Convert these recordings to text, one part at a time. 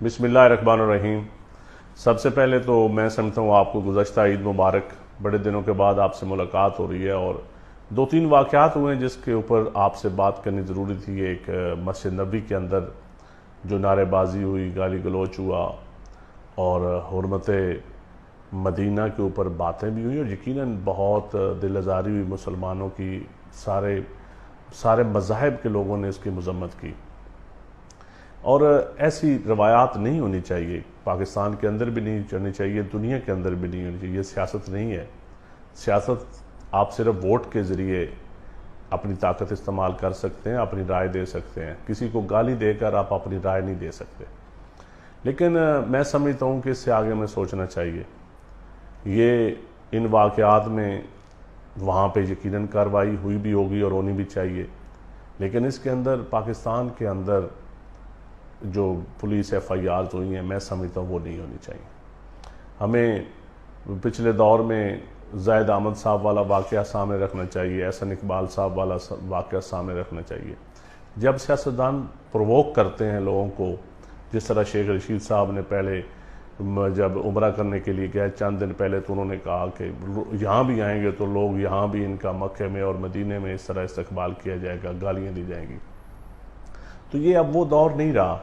बिस्मिल्लाहिर्रहमानिर्रहीम। सबसे पहले तो मैं समझता हूँ आपको गुज़श्ता ईद मुबारक। बड़े दिनों के बाद आपसे मुलाकात हो रही है और दो तीन वाक़यात हुए हैं जिसके ऊपर आपसे बात करनी ज़रूरी थी। एक मस्जिद नबी के अंदर जो नारेबाजी हुई, गाली गलौच हुआ और हुर्मत मदीना के ऊपर बातें भी हुई और यकीनन बहुत दिल आज़ारी हुई मुसलमानों की। सारे सारे मज़ाहिब के लोगों ने इसकी मज़म्मत की और ऐसी रवायात नहीं होनी चाहिए। पाकिस्तान के अंदर भी नहीं होनी चाहिए, दुनिया के अंदर भी नहीं होनी चाहिए। ये सियासत नहीं है। सियासत आप सिर्फ वोट के ज़रिए अपनी ताकत इस्तेमाल कर सकते हैं, अपनी राय दे सकते हैं। किसी को गाली देकर आप अपनी राय नहीं दे सकते। लेकिन मैं समझता हूँ कि इससे आगे हमें सोचना चाहिए। ये इन वाक़यात में वहाँ पे यकीनन कार्रवाई हुई भी होगी और होनी भी चाहिए, लेकिन इसके अंदर पाकिस्तान के अंदर जो पुलिस FIRs हुई हैं, मैं समझता हूँ वो नहीं होनी चाहिए। हमें पिछले दौर में ज़ैद अहमद साहब वाला वाक़या सामने रखना चाहिए, एहसन इकबाल साहब वाला वाक़या सामने रखना चाहिए। जब सियासतदान प्रोवोक करते हैं लोगों को, जिस तरह शेख रशीद साहब ने पहले जब उम्रा करने के लिए गए चंद दिन पहले, तो उन्होंने कहा कि यहाँ भी आएंगे तो लोग यहाँ भी इनका मक्के में और मदीने में इस तरह इस्तकबाल किया जाएगा, गालियाँ दी जाएंगी। तो ये अब वो दौर नहीं रहा।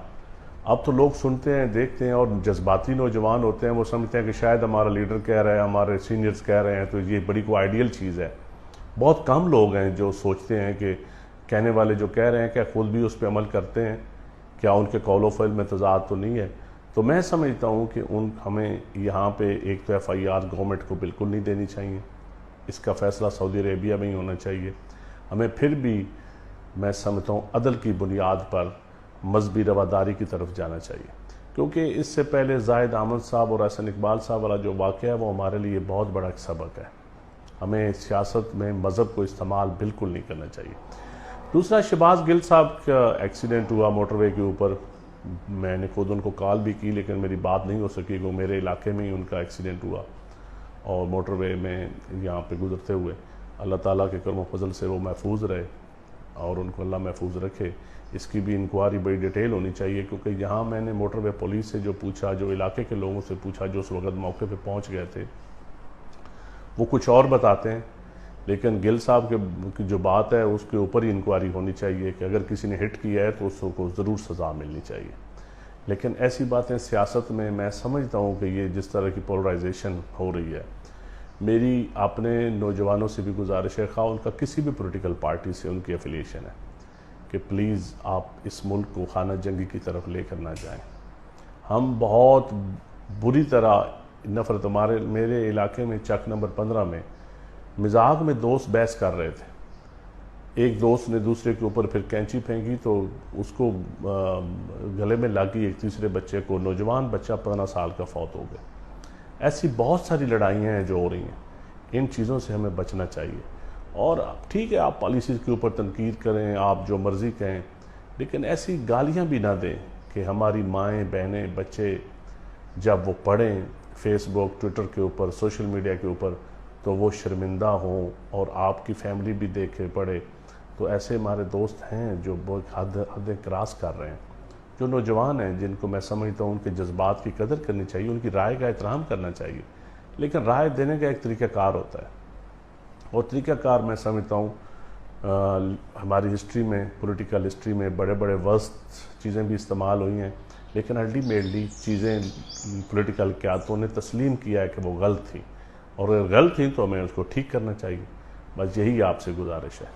अब तो लोग सुनते हैं, देखते हैं और जज्बाती नौजवान होते हैं। वो समझते हैं कि शायद हमारा लीडर कह रहा है, हमारे सीनियर्स कह रहे हैं, तो ये बड़ी कोई आइडियल चीज़ है। बहुत कम लोग हैं जो सोचते हैं कि कहने वाले जो कह रहे हैं क्या खुद भी उस पर अमल करते हैं, क्या उनके कौलो फ़िल में तज़ाद तो नहीं है। तो मैं समझता हूँ कि हमें यहाँ पे एक तो FIR गवर्नमेंट को बिल्कुल नहीं देनी चाहिए। इसका फ़ैसला सऊदी अरेबिया में ही होना चाहिए। हमें फिर भी मैं समझता हूँ अदल की बुनियाद पर मजहबी रवादारी की तरफ जाना चाहिए, क्योंकि इससे पहले ज़ैद अहमद साहब और एहसन इकबाल साहब वाला जो वाक़या है वो हमारे लिए बहुत बड़ा एक सबक है। हमें सियासत में मज़हब को इस्तेमाल बिल्कुल नहीं करना चाहिए। दूसरा, शहबाज गिल साहब का एक्सीडेंट हुआ मोटरवे के ऊपर। मैंने खुद उनको कॉल भी की, लेकिन मेरी बात नहीं हो सकी। वो मेरे इलाके में ही उनका एक्सीडेंट हुआ और मोटरवे में यहाँ पे गुजरते हुए अल्लाह ताला के करम फजल से वो महफूज रहे और उनको अल्लाह महफूज रखे। इसकी भी इंक्वायरी बड़ी डिटेल होनी चाहिए, क्योंकि यहाँ मैंने मोटरवे पुलिस से जो पूछा, जो इलाके के लोगों से पूछा जो उस वक्त मौके पे पहुँच गए थे, वो कुछ और बताते हैं। लेकिन गिल साहब की जो बात है उसके ऊपर ही इंक्वायरी होनी चाहिए कि अगर किसी ने हिट किया है तो उसको ज़रूर सज़ा मिलनी चाहिए। लेकिन ऐसी बातें सियासत में मैं समझता हूँ कि ये जिस तरह की पोलराइजेशन हो रही है, मेरी अपने नौजवानों से भी गुजारिश है, खां उनका किसी भी पॉलिटिकल पार्टी से उनकी एफिलिएशन है, कि प्लीज़ आप इस मुल्क को खाना जंगी की तरफ लेकर ना जाएं। हम बहुत बुरी तरह नफ़रत, मेरे इलाके में चक नंबर 15 में मजाक में दोस्त बहस कर रहे थे। एक दोस्त ने दूसरे के ऊपर फिर कैंची फेंकी तो उसको गले में लगी। एक तीसरे बच्चे को, नौजवान बच्चा 15 साल का, फौत हो गया। ऐसी बहुत सारी लड़ाइयाँ हैं जो हो रही हैं। इन चीज़ों से हमें बचना चाहिए। और ठीक है, आप पॉलिसीज़ के ऊपर तनकीद करें, आप जो मर्ज़ी कहें, लेकिन ऐसी गालियाँ भी ना दें कि हमारी माएँ, बहनें, बच्चे जब वो पढ़ें फेसबुक, ट्विटर के ऊपर, सोशल मीडिया के ऊपर, तो वो शर्मिंदा हों और आपकी फैमिली भी देखे पढ़े। तो ऐसे हमारे दोस्त हैं जो बहुत हदें क्रॉस कर रहे हैं, जो नौजवान हैं, जिनको मैं समझता हूँ उनके जज्बात की कदर करनी चाहिए, उनकी राय का एहतराम करना चाहिए। लेकिन राय देने का एक तरीक़ाकार होता है और तरीक़ाकार मैं समझता हूँ हमारी हिस्ट्री में, पॉलिटिकल हिस्ट्री में बड़े बड़े वर्स्ट चीज़ें भी इस्तेमाल हुई हैं, लेकिन अल्टीमेटली चीज़ें पॉलिटिकल क़यादतों ने तस्लीम किया है कि वो गलत थी, और अगर गलत थी तो हमें उसको ठीक करना चाहिए। बस यही आपसे गुजारिश है।